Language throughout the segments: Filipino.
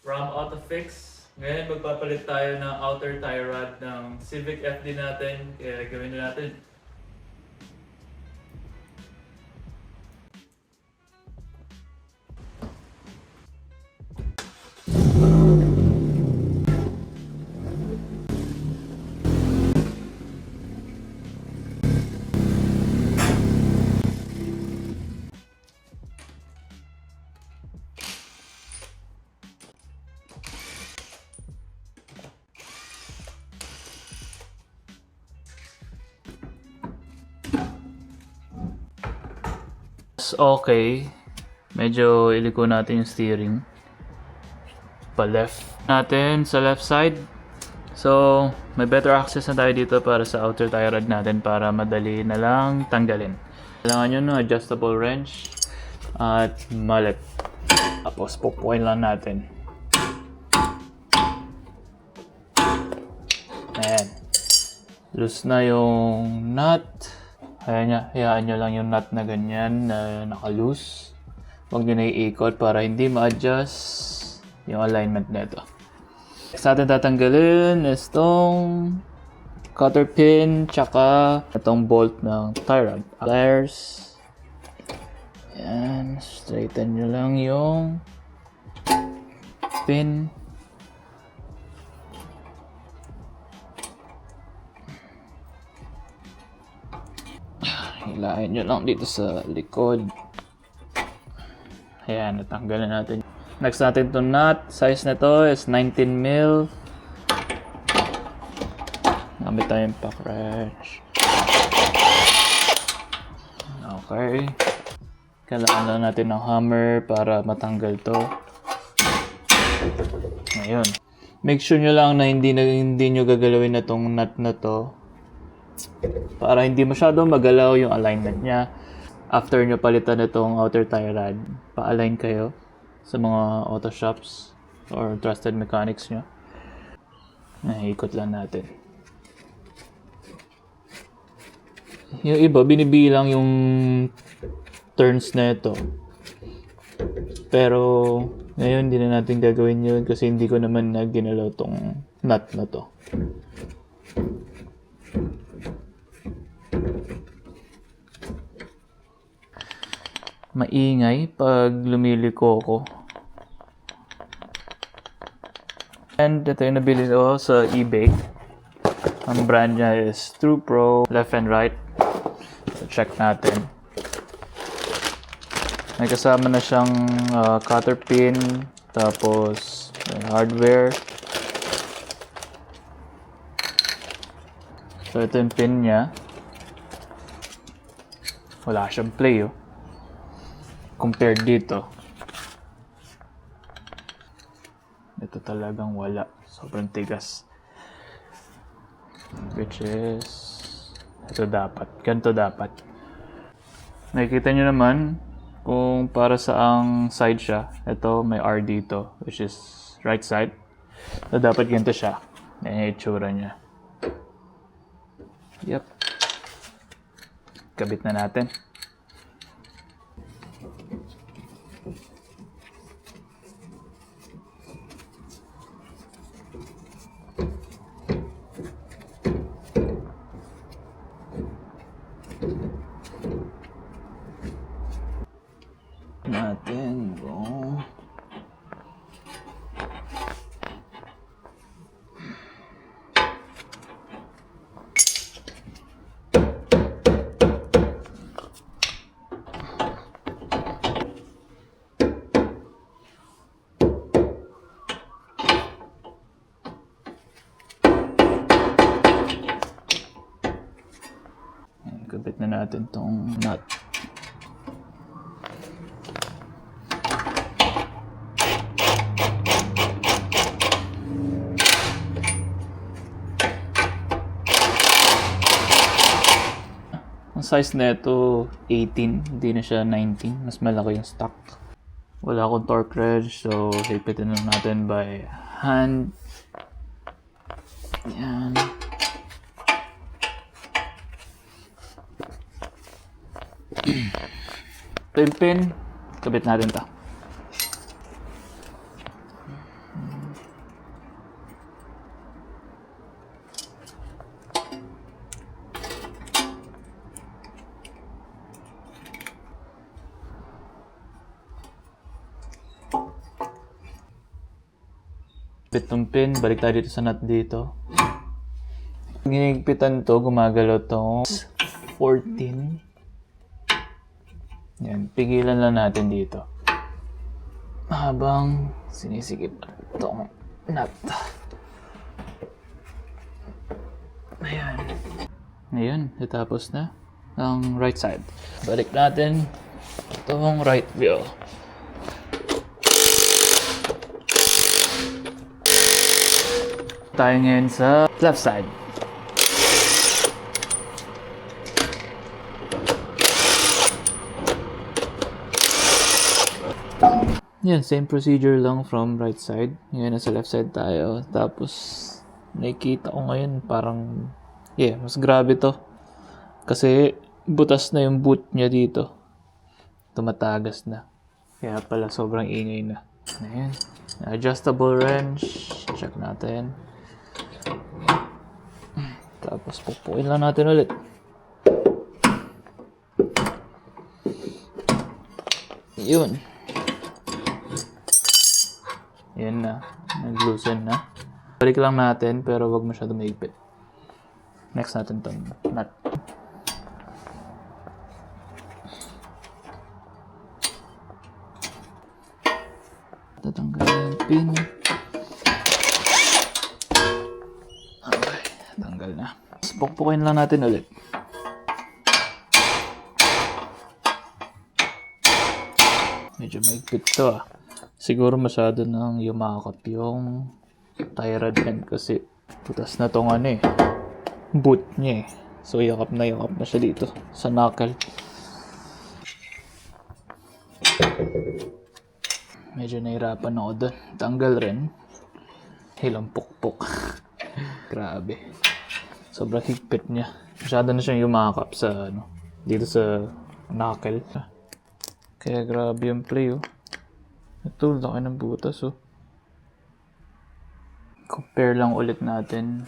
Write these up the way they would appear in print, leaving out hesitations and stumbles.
Ram Autofix. Ngayon magpapalit tayo ng outer tie rod ng Civic FD natin. Kaya gawin na natin. Okay. Medyo iliko natin yung steering. Pa-left natin sa left side. So, may better access na tayo dito para sa outer tie rod natin para madali na lang tanggalin. Kailangan nyo ng adjustable wrench at mallet. Tapos, pupuin lang natin. Ayan. Loose na yung nut. Hayaan nyo lang yung nut na ganyan na naka-loose. Huwag nyo na iikot para hindi ma-adjust yung alignment nito. Next natin tatanggalin is itong cutter pin tsaka itong bolt ng tie rod. Pliers. Ayan. Straighten nyo lang yung pin. Hilahin nyo lang dito sa likod. Ayan, natanggal na natin. Next natin itong nut. Size na to is 19mm. Gamit tayong pack wrench. Okay. Kailangan lang natin ng hammer para matanggal to. Ngayon. Make sure nyo lang na hindi nyo gagalawin na tong nut na to. Para hindi masyadong magalaw yung alignment niya. After nyo palitan itong outer tie rod, pa-align kayo sa mga auto shops or trusted mechanics nyo. Ikot lang natin. Yung iba, binibilang yung turns na ito. Pero ngayon, hindi na natin gagawin yun kasi hindi ko naman ginalaw tong nut na to. Maingay pag lumiliko ko. And ito yung nabili ko sa eBay. Ang brand niya is True Pro left and right. So, check natin. May kasama na siyang cutter pin, tapos hardware. So ito yung pin niya. Wala siyang play compared dito. Ito talagang wala. Sobrang tigas. Which is ito dapat. Ganito dapat. Nakikita nyo naman kung para saang side siya. Ito may R dito, which is right side. So dapat ganito siya. Yan yung itsura niya. Yep. Kabit na natin. Kabit na natin tong nut. Ang size na ito 18, hindi na siya 19. Mas malaki yung stock. Wala akong torque wrench, so hipitin na natin by hand. Yan. Ito yung pin. Kabit natin ito. Pitong pin, balik tayo dito sa nut dito. Ginigpitan to, gumagalaw to. 14. Yan, pigilan lang natin dito. Habang sinisikip itong nut. Ayan. Ngayon, natapos na ang right side. Balik natin itong right wheel. Tayo ngayon sa left side. Yan, same procedure lang from right side. Ngayon nasa left side tayo. Tapos, nakikita ko ngayon parang, mas grabe to. Kasi, butas na yung boot niya dito. Tumatagas na. Kaya pala, sobrang ingay na. Ayan. Adjustable wrench. Check natin. Tapos, pupuin lang natin ulit. Yun. Yan na. Nag-loosen na. Balik lang natin, pero wag masyado maigpit. Next natin itong nut. Tatanggalin yung pin. Okay, tanggal na. Pukpukin lang natin ulit. Medyo maigpit to ah. Siguro masyado nang yumakot yung tie rod end kasi putas na tong boot niya eh. So yakap na siya dito sa knuckle. Medyo nahirapan ako doon. Tanggal rin. Hilang pukpok. Grabe. Sobrang higpit niya. Masyado na siyang yumakap sa dito sa knuckle. Kaya grabe yung play oh. Ito, laki ng butas oh. Compare lang ulit natin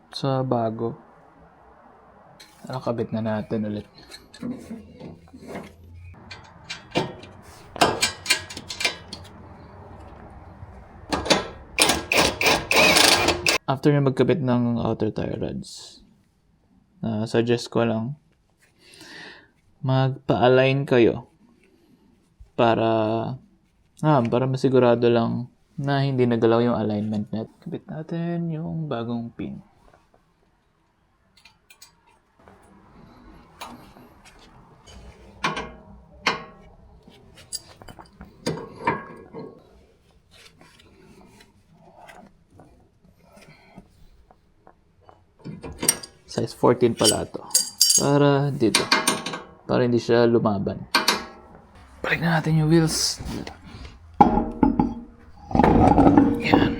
sa bago. Nakabit na natin ulit. After na magkabit ng outer tire rods, suggest ko lang magpa-align kayo para masigurado lang na hindi nagalaw yung alignment net. Kabit natin yung bagong pin. Size 14 pala ito. Para dito. Para hindi siya lumaban. Balik na natin yung wheels. Yan.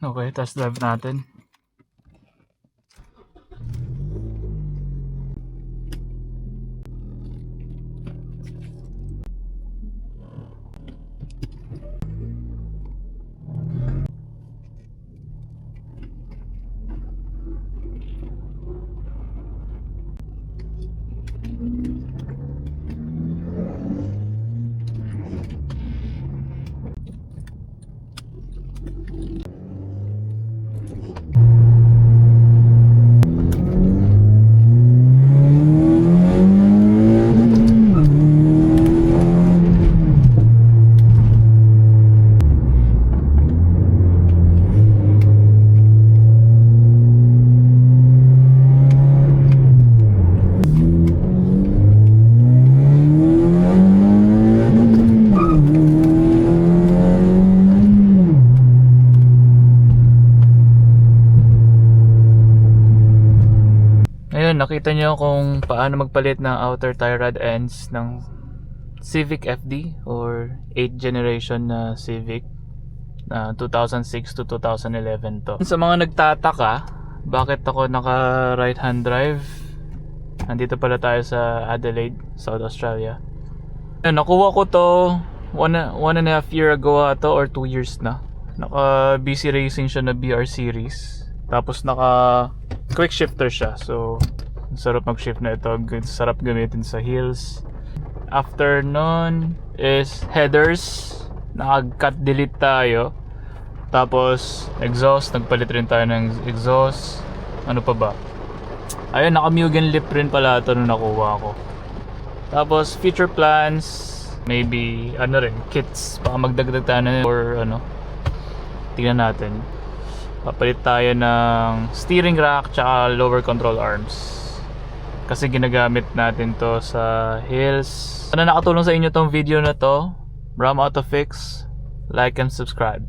Okay, test drive natin. Nakita nyo kung paano magpalit ng outer tie rod ends ng Civic FD or 8th generation na Civic 2006 to 2011 to. Sa mga nagtataka bakit ako naka right hand drive, nandito pala tayo sa Adelaide, South Australia. Nakuha ko to 1.5 year ago ato or 2 years na. Naka BC Racing siya na BR series. Tapos naka quick shifter siya. So Sarap mag-shift na ito. Sarap gamitin sa hills. After nun is headers. Naka-cut delete tayo. Tapos exhaust. Nagpalit rin tayo ng exhaust. Ano pa ba? Ayun, naka-Mugen lip rin pala ito nung nakuha ko. Tapos future plans. Maybe kits. Baka magdagdag tayo na or tingnan natin. Papalit tayo ng steering rack tsaka lower control arms. Kasi ginagamit natin to sa hills. Sana nakatulong sa inyo tong video na to. Ram Autofix. Like and subscribe.